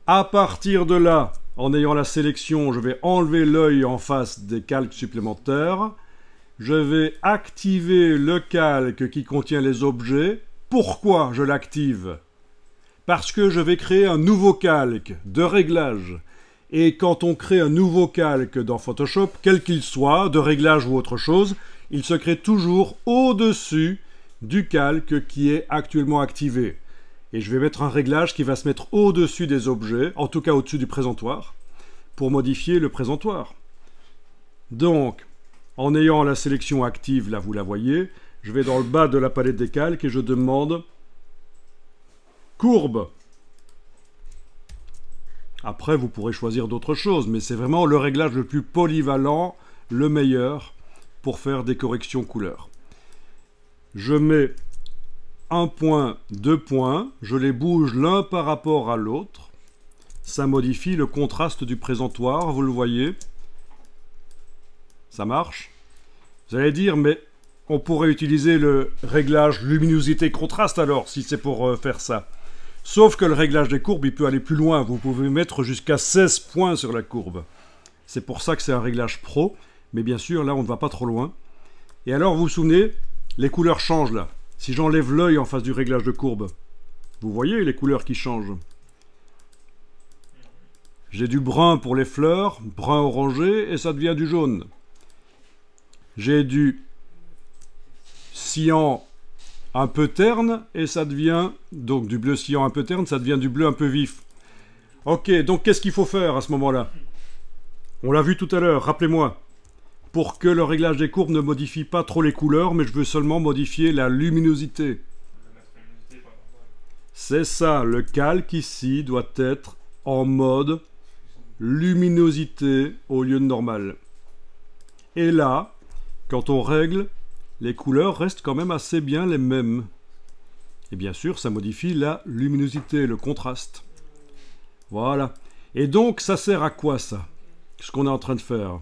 À partir de là, en ayant la sélection, je vais enlever l'œil en face des calques supplémentaires. Je vais activer le calque qui contient les objets. Pourquoi je l'active? Parce que je vais créer un nouveau calque de réglage. Et quand on crée un nouveau calque dans Photoshop, quel qu'il soit, de réglage ou autre chose, il se crée toujours au-dessus du calque qui est actuellement activé. Et je vais mettre un réglage qui va se mettre au-dessus des objets, en tout cas au-dessus du présentoir, pour modifier le présentoir. Donc, en ayant la sélection active, là vous la voyez, je vais dans le bas de la palette des calques et je demande courbe. Après, vous pourrez choisir d'autres choses, mais c'est vraiment le réglage le plus polyvalent, le meilleur, pour faire des corrections couleurs. Je mets un point, deux points, je les bouge l'un par rapport à l'autre. Ça modifie le contraste du présentoir, vous le voyez. Ça marche. Vous allez dire, mais on pourrait utiliser le réglage luminosité-contraste alors, si c'est pour faire ça. Sauf que le réglage des courbes, il peut aller plus loin. Vous pouvez mettre jusqu'à 16 points sur la courbe. C'est pour ça que c'est un réglage pro. Mais bien sûr, là, on ne va pas trop loin. Et alors, vous vous souvenez, les couleurs changent là. Si j'enlève l'œil en face du réglage de courbe, vous voyez les couleurs qui changent. J'ai du brun pour les fleurs, brun orangé, et ça devient du jaune. J'ai du cyan un peu terne, et ça devient, donc du bleu cyan un peu terne, ça devient du bleu un peu vif. Ok, donc qu'est-ce qu'il faut faire à ce moment-là? On l'a vu tout à l'heure, rappelez-moi. Pour que le réglage des courbes ne modifie pas trop les couleurs, mais je veux seulement modifier la luminosité. C'est ça, le calque ici doit être en mode luminosité au lieu de normal. Et là, quand on règle, les couleurs restent quand même assez bien les mêmes. Et bien sûr, ça modifie la luminosité, le contraste. Voilà. Et donc, ça sert à quoi ça? Ce qu'on est en train de faire?